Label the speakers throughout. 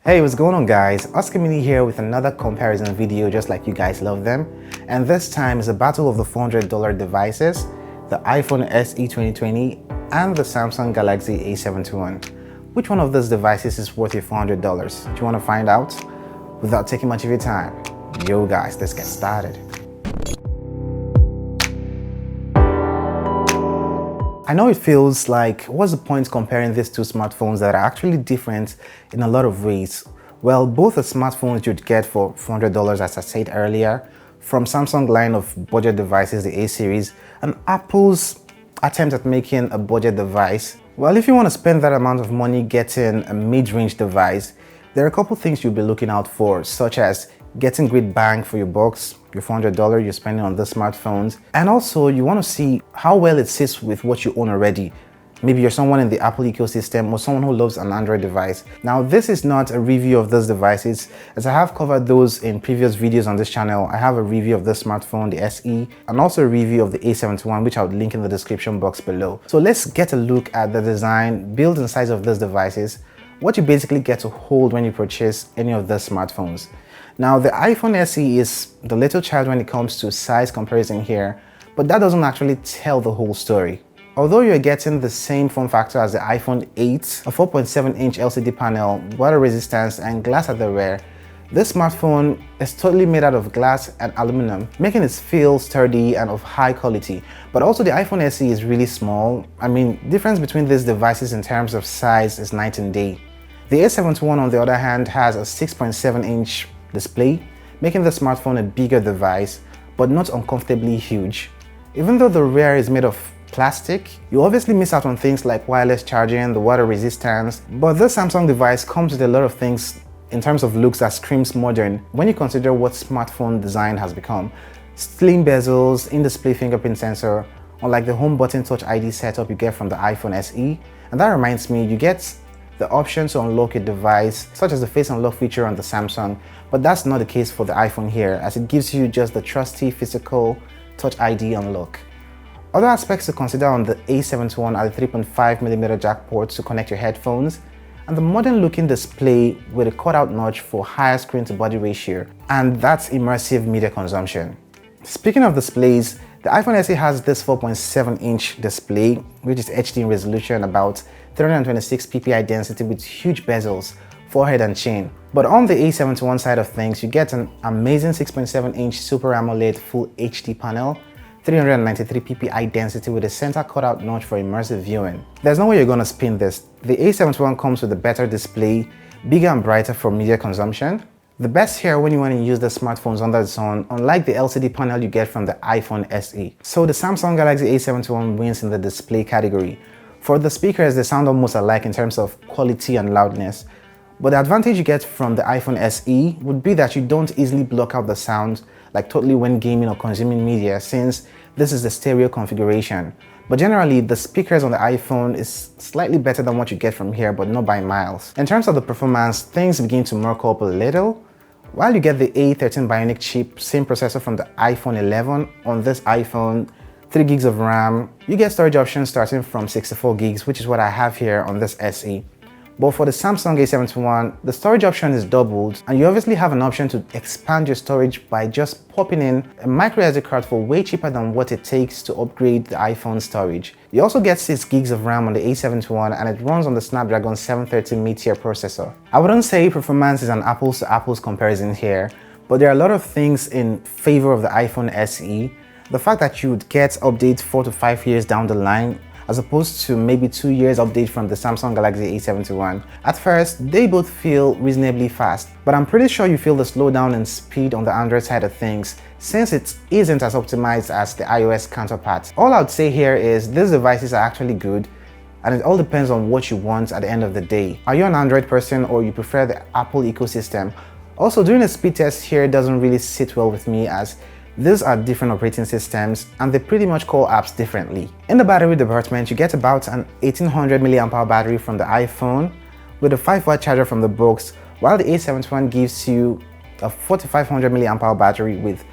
Speaker 1: Hey, what's going on guys? Oscarmini here with another comparison video just like you guys love them. And this time is a battle of the $400 devices, the iPhone SE 2020 and the Samsung Galaxy A71. Which one of those devices is worth your $400? Do you want to find out? Without taking much of your time, yo guys, let's get started. I know it feels like, what's the point comparing these two smartphones that are actually different in a lot of ways? Well, both are smartphones you'd get for $400, as I said earlier, from Samsung line of budget devices, the A series, and Apple's attempt at making a budget device. Well, if you want to spend that amount of money getting a mid-range device, there are a couple things you'll be looking out for, such as getting great bang for your bucks, your $400 you're spending on the smartphones, and also you want to see how well it sits with what you own already. Maybe you're someone in the Apple ecosystem or someone who loves an Android device. Now, this is not a review of those devices, as I have covered those in previous videos on this channel. I have a review of this smartphone, the SE, and also a review of the A71, which I would link in the description box below. So let's get a look at the design, build and size of those devices, what you basically get to hold when you purchase any of those smartphones. Now, the iPhone SE is the little child when it comes to size comparison here, but that doesn't actually tell the whole story. Although you're getting the same form factor as the iPhone 8, a 4.7-inch LCD panel, water resistance, and glass at the rear, this smartphone is totally made out of glass and aluminum, making it feel sturdy and of high quality. But also the iPhone SE is really small. I mean, difference between these devices in terms of size is night and day. The A71 on the other hand has a 6.7-inch display, making the smartphone a bigger device, but not uncomfortably huge. Even though the rear is made of plastic, you obviously miss out on things like wireless charging, the water resistance, but this Samsung device comes with a lot of things in terms of looks that screams modern when you consider what smartphone design has become. Slim bezels, in-display fingerprint sensor, unlike the home button Touch ID setup you get from the iPhone SE. And that reminds me, you get the option to unlock a device, such as the Face Unlock feature on the Samsung, but that's not the case for the iPhone here, as it gives you just the trusty physical Touch ID unlock. Other aspects to consider on the A71 are the 3.5mm jack ports to connect your headphones, and the modern looking display with a cutout notch for higher screen to body ratio, and that's immersive media consumption. Speaking of displays, the iPhone SE has this 4.7-inch display, which is HD in resolution, about 326 ppi density with huge bezels, forehead and chin. But on the A71 side of things, you get an amazing 6.7-inch Super AMOLED Full HD panel, 393 ppi density with a center cutout notch for immersive viewing. There's no way you're gonna spin this. The A71 comes with a better display, bigger and brighter for media consumption. The best here when you want to use the smartphones under the sun, unlike the LCD panel you get from the iPhone SE. So the Samsung Galaxy A71 wins in the display category. For the speakers, they sound almost alike in terms of quality and loudness. But the advantage you get from the iPhone SE would be that you don't easily block out the sound, like totally when gaming or consuming media, since this is the stereo configuration. But generally, the speakers on the iPhone is slightly better than what you get from here, but not by miles. In terms of the performance, things begin to murk up a little. While you get the A13 Bionic chip, same processor from the iPhone 11 on this iPhone, 3 gigs of RAM, you get storage options starting from 64 gigs, which is what I have here on this SE. But for the Samsung A71, the storage option is doubled, and you obviously have an option to expand your storage by just popping in a microSD card for way cheaper than what it takes to upgrade the iPhone storage. You also get 6 gigs of RAM on the A71, and it runs on the Snapdragon 730 mid-tier processor. I wouldn't say performance is an apples to apples comparison here, but there are a lot of things in favor of the iPhone SE. The fact that you would get updates 4 to 5 years down the line, as opposed to maybe 2 years update from the Samsung Galaxy A71. At first, they both feel reasonably fast, but I'm pretty sure you feel the slowdown in speed on the Android side of things, since it isn't as optimized as the iOS counterpart. All I would say here is these devices are actually good, and it all depends on what you want at the end of the day. Are you an Android person or you prefer the Apple ecosystem? Also, doing a speed test here doesn't really sit well with me, as these are different operating systems and they pretty much call apps differently. In the battery department, you get about an 1800 mAh battery from the iPhone with a 5-watt charger from the box, while the A71 gives you a 4500 mAh battery with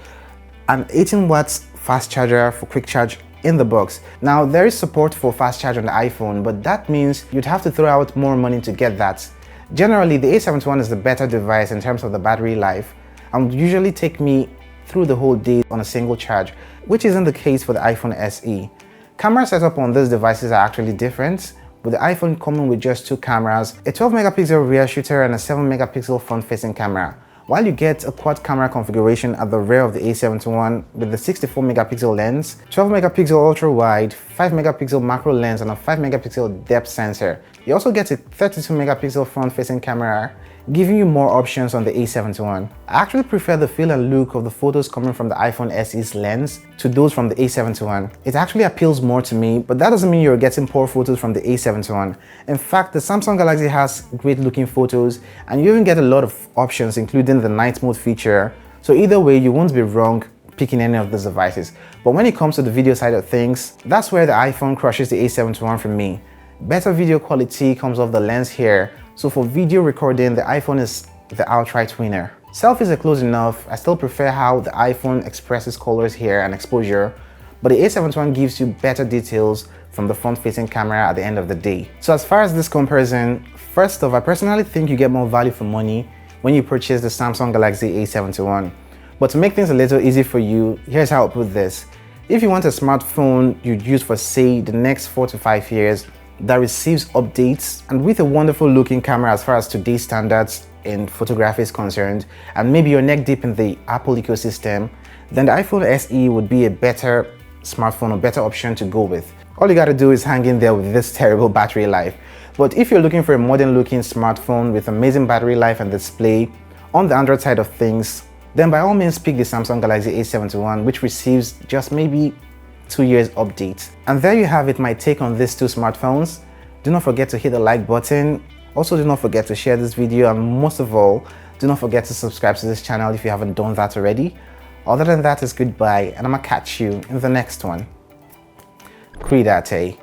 Speaker 1: an 18 watts fast charger for quick charge in the box. Now, there is support for fast charge on the iPhone, but that means you'd have to throw out more money to get that. Generally, the A71 is the better device in terms of the battery life and would usually take me through the whole day on a single charge, which isn't the case for the iPhone SE. Camera setup on these devices are actually different, with the iPhone coming with just 2 cameras, a 12 megapixel rear shooter and a 7 megapixel front-facing camera, while you get a quad camera configuration at the rear of the A71 with the 64 megapixel lens, 12 megapixel ultra-wide, 5 megapixel macro lens and a 5 megapixel depth sensor. You also get a 32 megapixel front-facing camera, giving you more options on the A71. I actually prefer the feel and look of the photos coming from the iPhone SE's lens to those from the A71. It actually appeals more to me, but that doesn't mean you're getting poor photos from the A71. In fact, the Samsung Galaxy has great looking photos and you even get a lot of options including the night mode feature, so either way you won't be wrong picking any of these devices. But when it comes to the video side of things, that's where the iPhone crushes the A71 for me. Better video quality comes off the lens here, so for video recording the iPhone is the outright winner. Selfies are close enough. I still prefer how the iPhone expresses colors here and exposure, but the A71 gives you better details from the front-facing camera at the end of the day. So as far as this comparison, first off, I personally think you get more value for money when you purchase the Samsung Galaxy A71. But to make things a little easy for you, here's how I'll put this. If you want a smartphone you'd use for say the next 4 to 5 years that receives updates and with a wonderful looking camera as far as today's standards in photography is concerned, and maybe you're neck deep in the Apple ecosystem, then the iPhone SE would be a better smartphone, a better option to go with. All you gotta do is hang in there with this terrible battery life. But if you're looking for a modern looking smartphone with amazing battery life and display on the Android side of things, then by all means pick the Samsung Galaxy A71, which receives just maybe 2 years update. And there you have it, my take on these two smartphones. Do not forget to hit the like button. Also do not forget to share this video, and most of all, do not forget to subscribe to this channel if you haven't done that already. Other than that, it's goodbye, and I'm gonna catch you in the next one. Cuídate.